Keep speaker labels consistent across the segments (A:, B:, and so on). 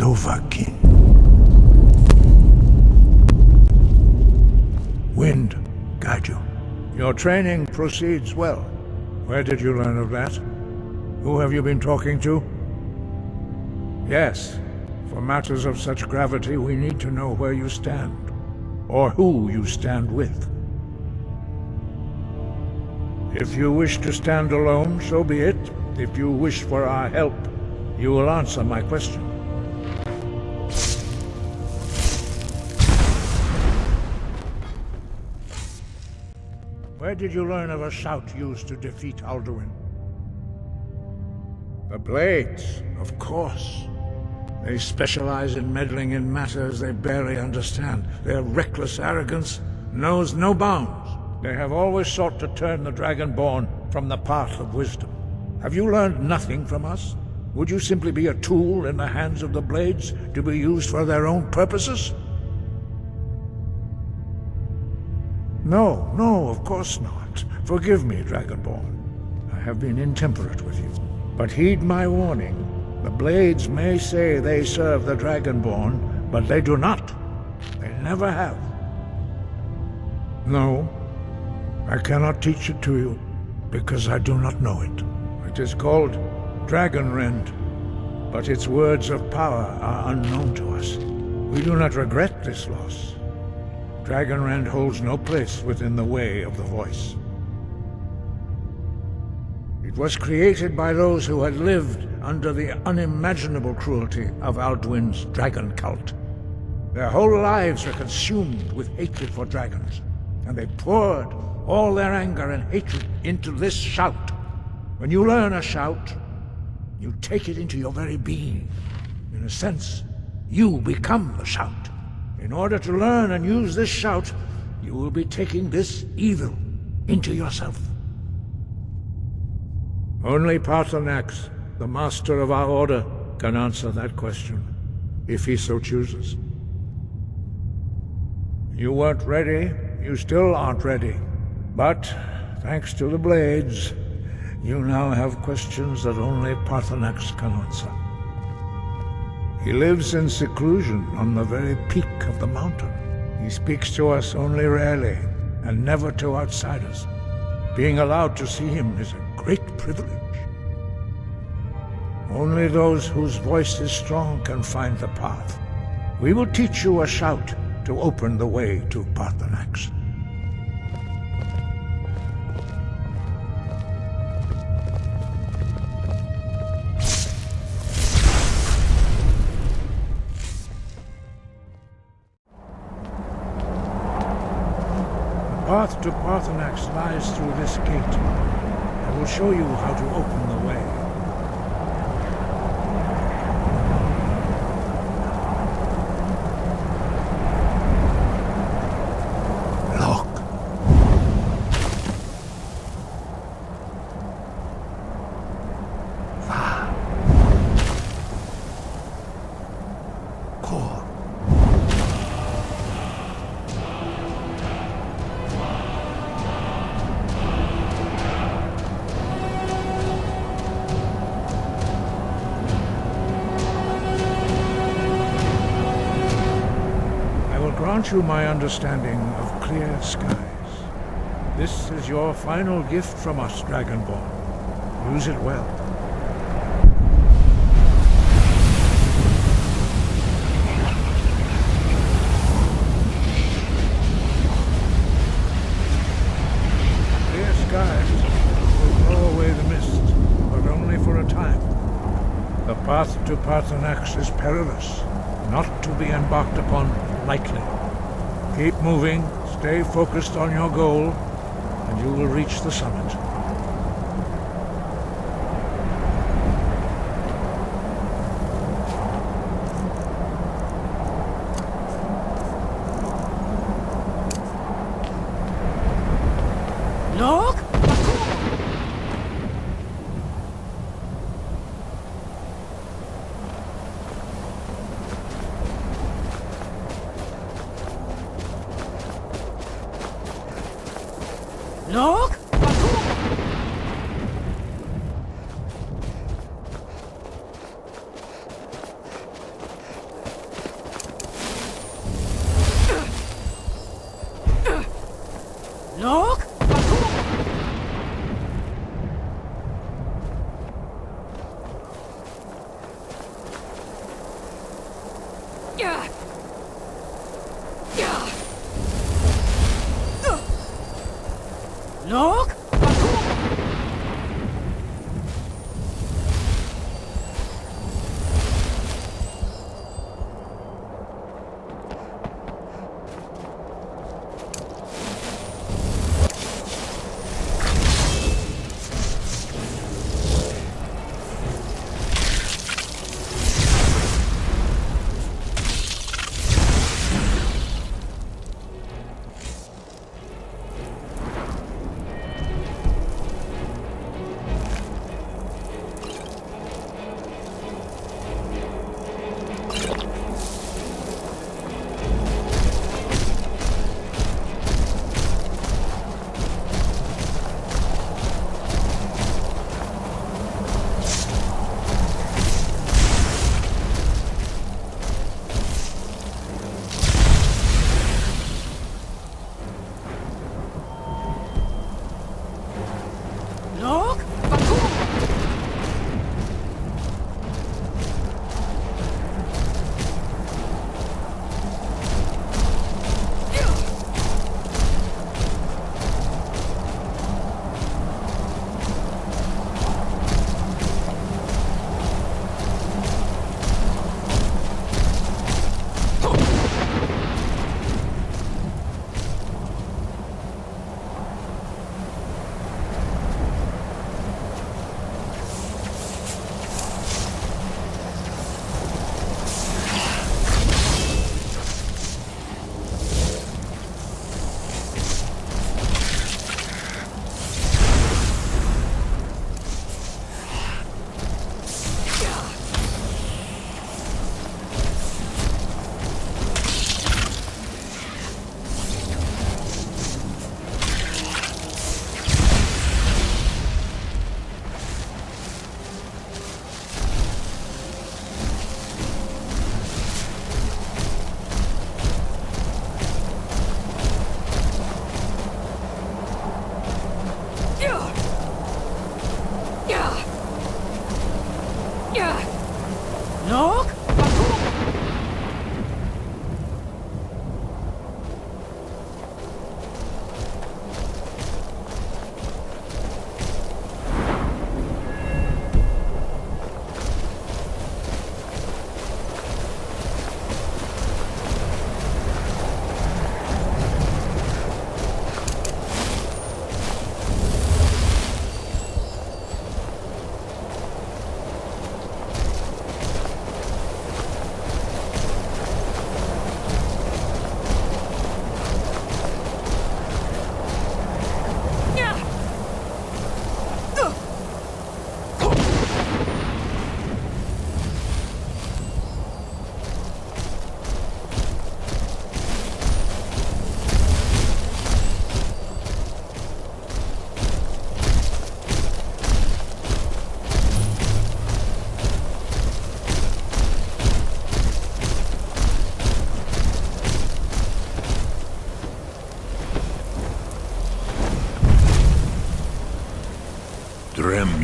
A: Dovahkiin. Wind guide you. Your training proceeds well. Where did you learn of that? Who have you been talking to? Yes, for matters of such gravity, we need to know where you stand, or who you stand with. If you wish to stand alone, so be it. If you wish for our help, you will answer my question. Where did you learn of a shout used to defeat Alduin? The Blades, of course. They specialize in meddling in matters they barely understand. Their reckless arrogance knows no bounds. They have always sought to turn the Dragonborn from the path of wisdom. Have you learned nothing from us? Would you simply be a tool in the hands of the Blades to be used for their own purposes? No, of course not. Forgive me, Dragonborn. I have been intemperate with you. But heed my warning. The Blades may say they serve the Dragonborn, but they do not. They never have. No, I cannot teach it to you, because I do not know it. It is called Dragonrend, but its words of power are unknown to us. We do not regret this loss. Dragonrend holds no place within the way of the voice. It was created by those who had lived under the unimaginable cruelty of Alduin's dragon cult. Their whole lives were consumed with hatred for dragons, and they poured all their anger and hatred into this shout. When you learn a shout, you take it into your very being. In a sense, you become the shout. In order to learn and use this shout, you will be taking this evil into yourself. Only Paarthurnax, the master of our order, can answer that question, if he so chooses. You weren't ready, you still aren't ready. But, thanks to the Blades, you now have questions that only Paarthurnax can answer. He lives in seclusion on the very peak of the mountain. He speaks to us only rarely, and never to outsiders. Being allowed to see him is a great privilege. Only those whose voice is strong can find the path. We will teach you a shout to open the way to Paarthurnax. The path to Paarthurnax lies through this gate. I will show you how to open the way. Grant you my understanding of clear skies. This is your final gift from us, Dragonborn. Use it well. Clear skies will blow away the mist, but only for a time. The path to Paarthurnax is perilous, not to be embarked upon lightly. Keep moving, stay focused on your goal, and you will reach the summit.
B: Look! Look! Look!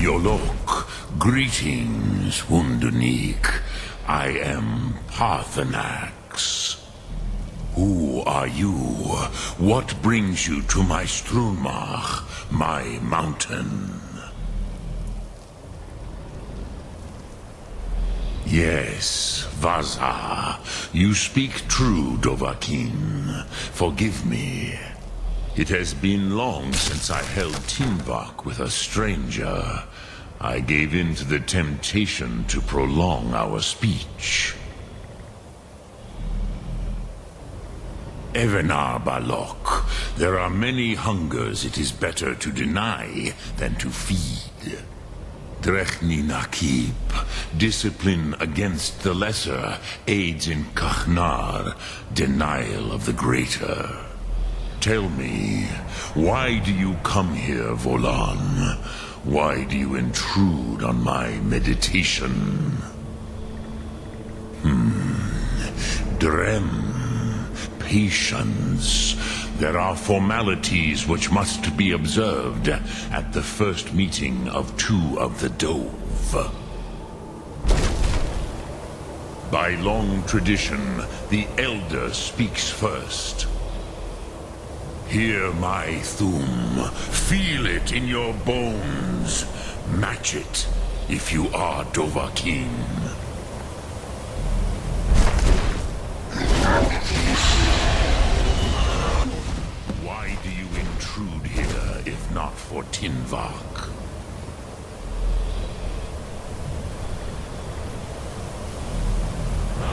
C: Yolok, greetings, Wunderneek. I am Parthenax. Who are you? What brings you to my Strunmach, my mountain? Yes, Vaza. You speak true, Dovahkiin. Forgive me. It has been long since I held Tinvak with a stranger. I gave in to the temptation to prolong our speech. Evenar Balok, there are many hungers it is better to deny than to feed. Drechni Nakib, discipline against the lesser, aids in Kachnar, denial of the greater. Tell me, why do you come here, Volan? Why do you intrude on my meditation? Drem, patience. There are formalities which must be observed at the first meeting of two of the Dove. By long tradition, the Elder speaks first. Hear my thum. Feel it in your bones. Match it if you are Dovahkiin. Why do you intrude here if not for Tinvak?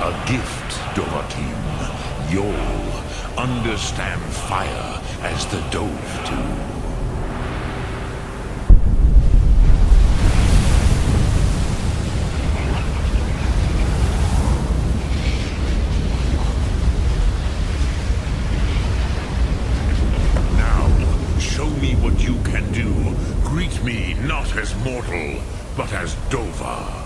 C: A gift, Dovahkiin. You'll understand fire as the Dove do. Now, show me what you can do. Greet me not as mortal, but as Dova.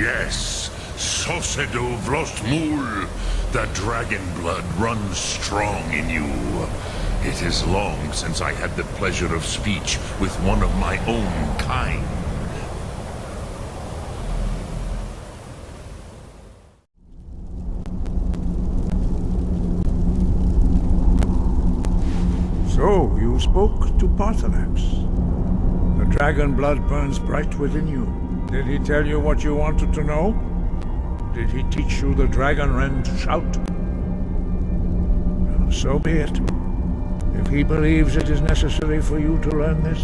C: Yes, Sosedo Vrostmul. The dragon blood runs strong in you. It is long since I had the pleasure of speech with one of my own kind.
A: So, you spoke to Paarthurnax. The dragon blood burns bright within you. Did he tell you what you wanted to know? Did he teach you the dragon rend shout? Well, so be it. If he believes it is necessary for you to learn this,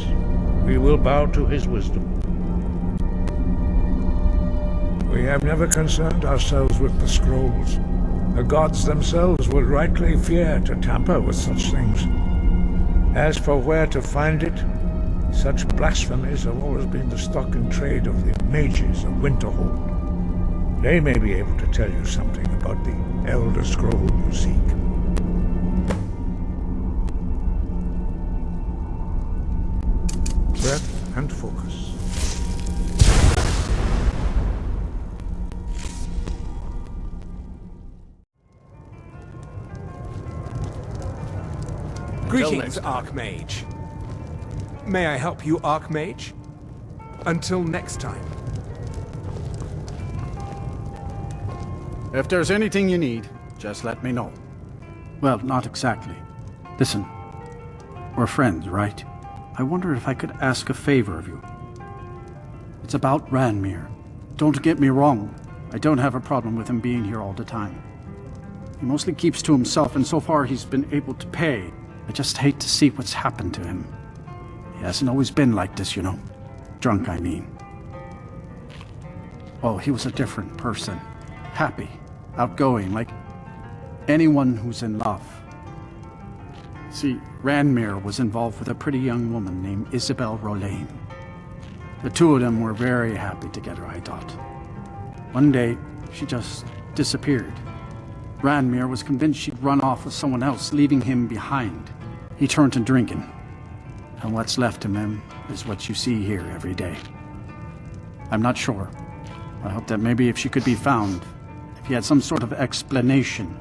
A: we will bow to his wisdom. We have never concerned ourselves with the scrolls. The gods themselves would rightly fear to tamper with such things. As for where to find it, such blasphemies have always been the stock and trade of the mages of Winterhold. They may be able to tell you something about the Elder Scroll you seek. Breath and focus.
B: Greetings, Arch-Mage. May I help you, Arch-Mage? Until next time.
D: If there's anything you need, just let me know. Well, not exactly. Listen, we're friends, right? I wonder if I could ask a favor of you. It's about Ranmir. Don't get me wrong, I don't have a problem with him being here all the time. He mostly keeps to himself, and so far he's been able to pay. I just hate to see what's happened to him. He hasn't always been like this, you know. Drunk, I mean. Oh, he was a different person. Happy, outgoing, like anyone who's in love. See, Ranmir was involved with a pretty young woman named Isabelle Rollane. The two of them were very happy together, I thought. One day, she just disappeared. Ranmir was convinced she'd run off with someone else, leaving him behind. He turned to drinking. And what's left of him is what you see here every day. I'm not sure. I hope that maybe if she could be found, if he had some sort of explanation,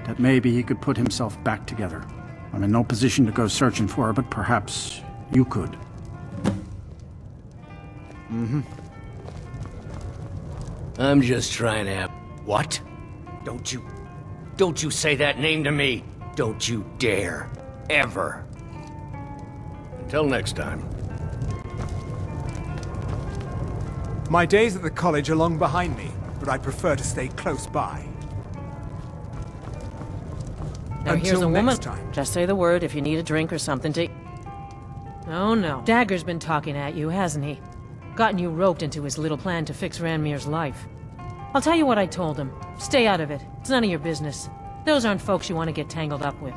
D: that maybe he could put himself back together. I'm in no position to go searching for her, but perhaps you could.
E: I'm just trying to have... What? Don't you say that name to me. Don't you dare. Ever. Until next time.
B: My days at the college are long behind me, but I prefer to stay close by.
F: Now here's
B: Until
F: a woman.
B: next time.
F: Just say the word if you need a drink or something to... Oh no. Dagger's been talking at you, hasn't he? Gotten you roped into his little plan to fix Ranmir's life. I'll tell you what I told him. Stay out of it. It's none of your business. Those aren't folks you want to get tangled up with.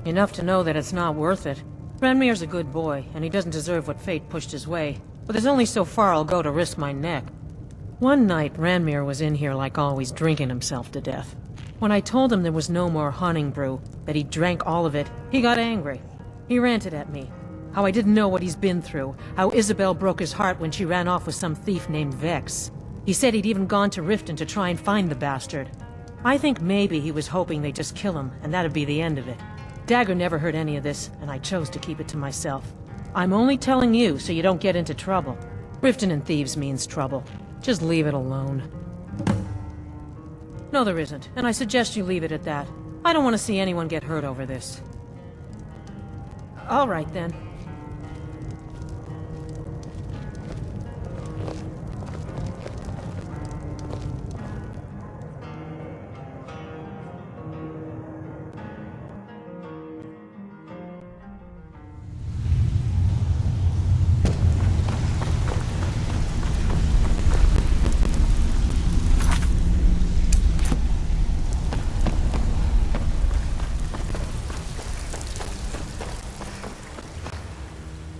F: Enough to know that it's not worth it. Ranmir's a good boy, and he doesn't deserve what fate pushed his way. But there's only so far I'll go to risk my neck. One night, Ranmir was in here like always, drinking himself to death. When I told him there was no more hunting brew, that he drank all of it, he got angry. He ranted at me. How I didn't know what he's been through. How Isabelle broke his heart when she ran off with some thief named Vex. He said he'd even gone to Riften to try and find the bastard. I think maybe he was hoping they'd just kill him, and that'd be the end of it. Dagger never heard any of this, and I chose to keep it to myself. I'm only telling you so you don't get into trouble. Riften and thieves means trouble. Just leave it alone. No, there isn't, and I suggest you leave it at that. I don't want to see anyone get hurt over this. All right, then.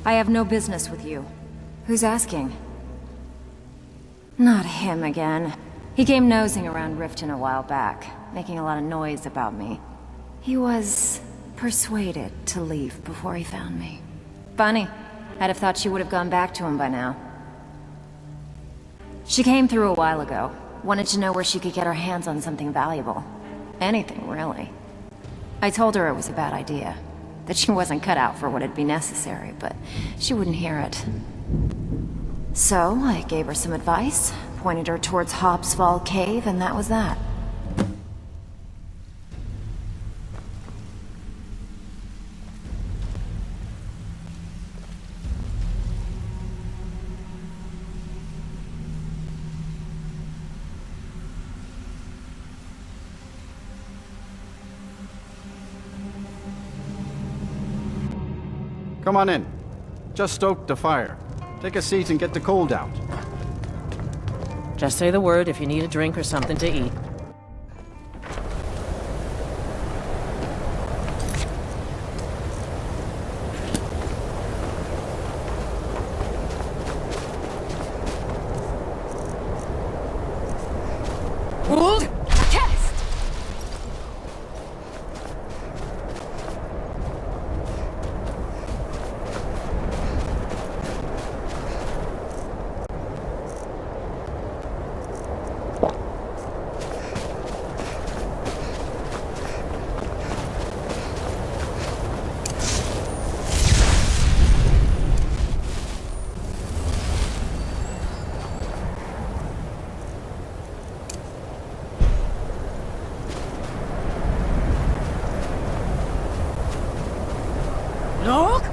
G: I have no business with you. Who's asking? Not him again. He came nosing around Riften a while back, making a lot of noise about me. He was persuaded to leave before he found me. Funny. I'd have thought she would have gone back to him by now. She came through a while ago. Wanted to know where she could get her hands on something valuable. Anything, really. I told her it was a bad idea. That she wasn't cut out for what'd be necessary, but she wouldn't hear it. So, I gave her some advice, pointed her towards Hobbs Fall Cave, and that was that.
D: Come on in. Just stoked the fire. Take a seat and get the cold out.
F: Just say the word if you need a drink or something to eat.
G: Hold! Cast! Look!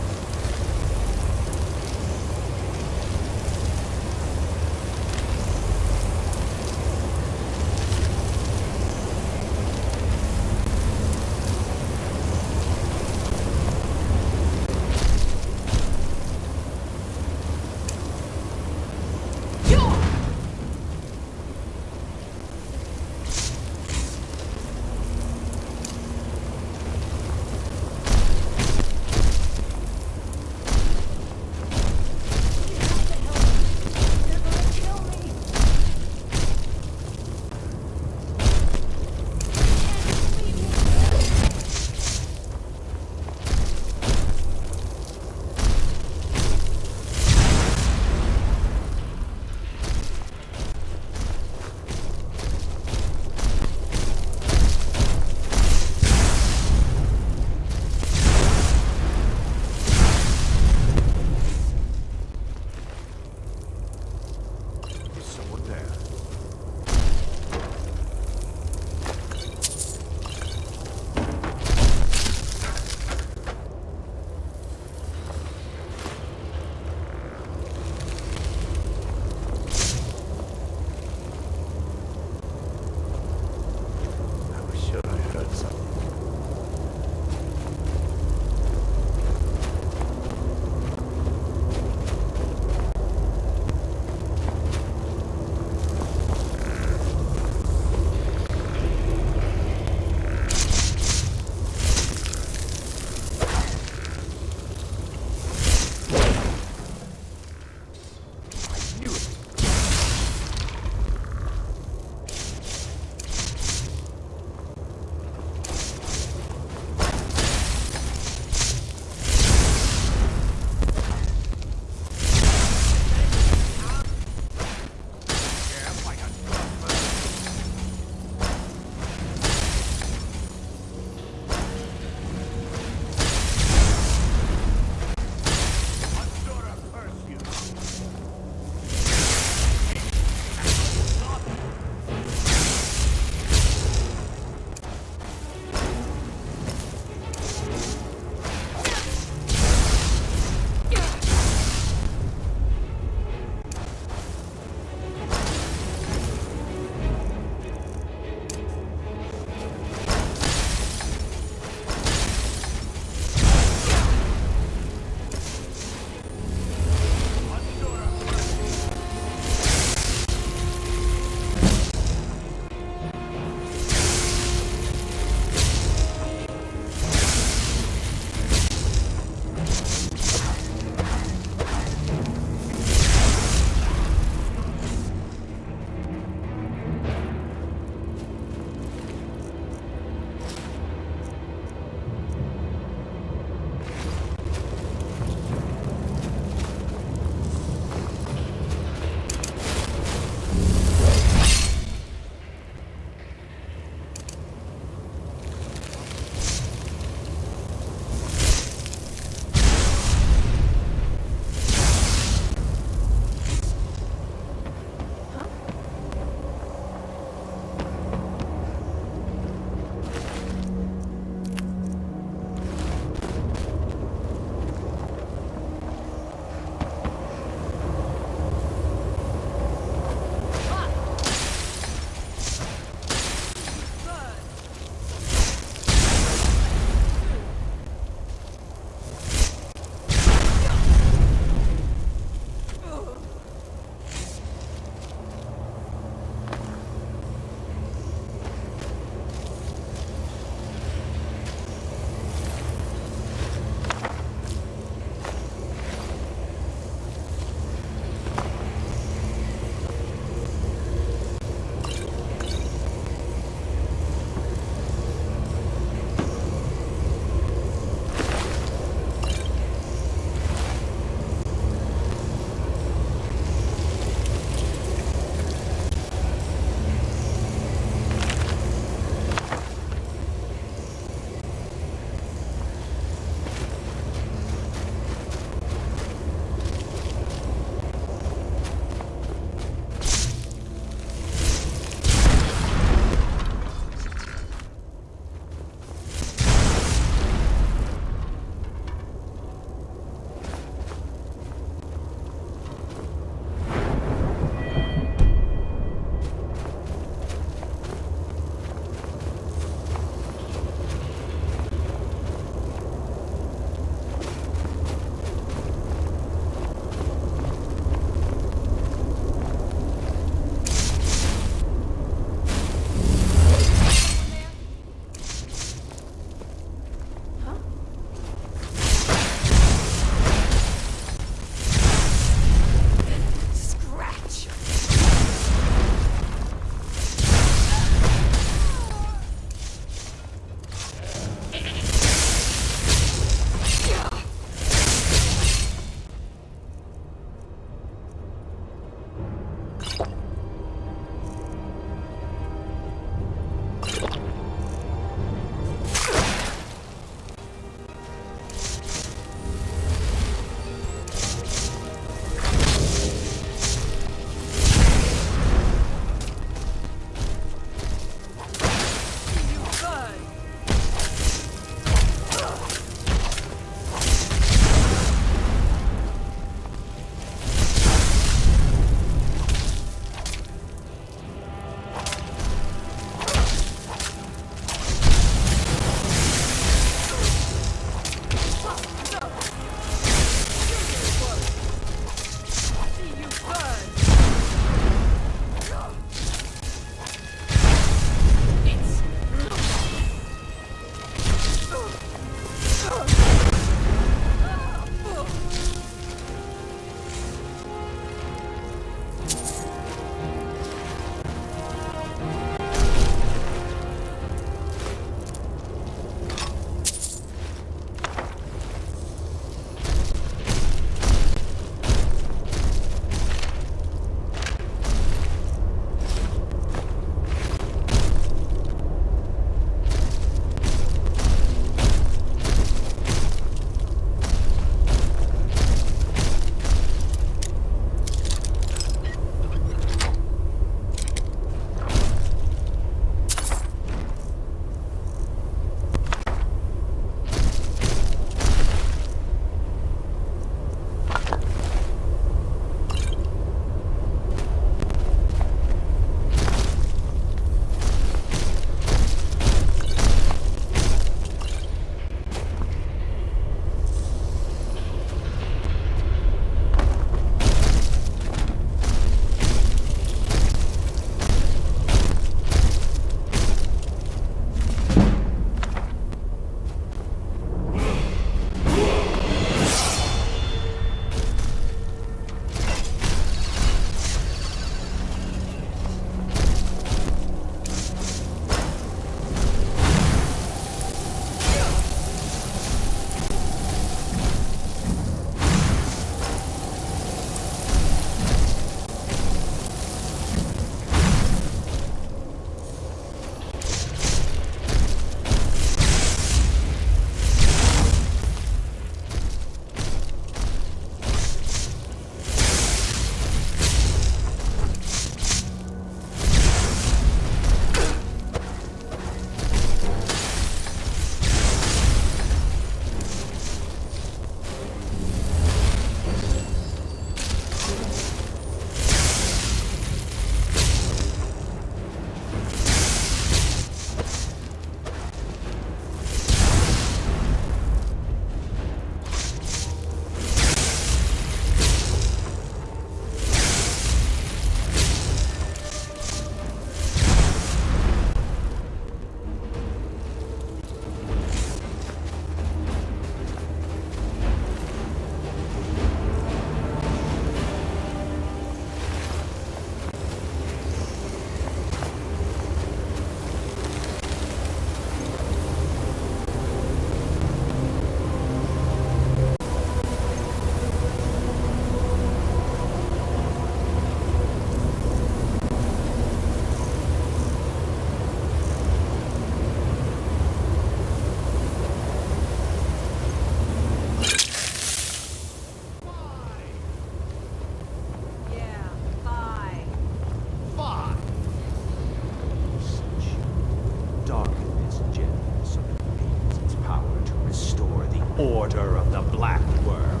B: Order of the Black Worm.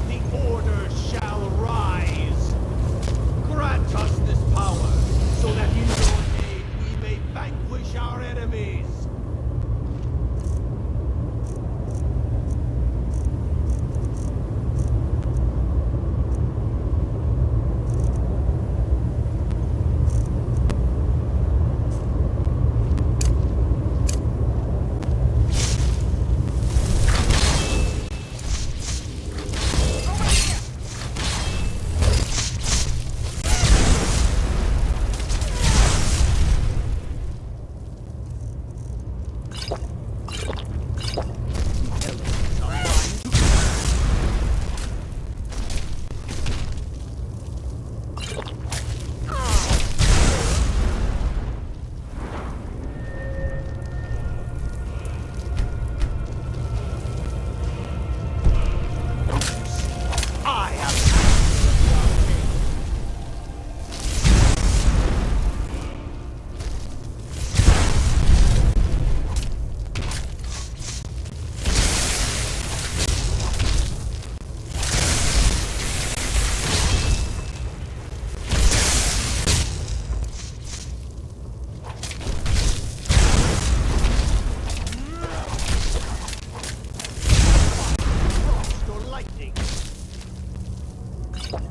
B: The Order shall rise. Grant us this power, so that in your name we may vanquish our enemies.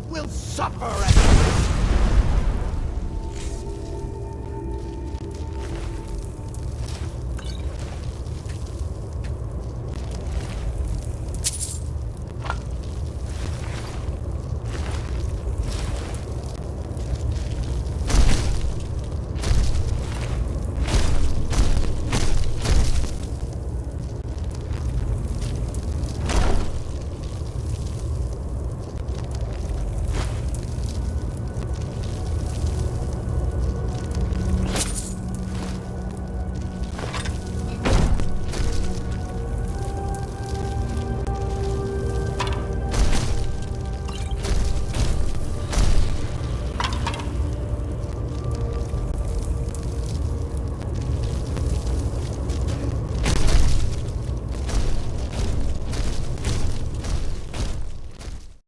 B: Will suffer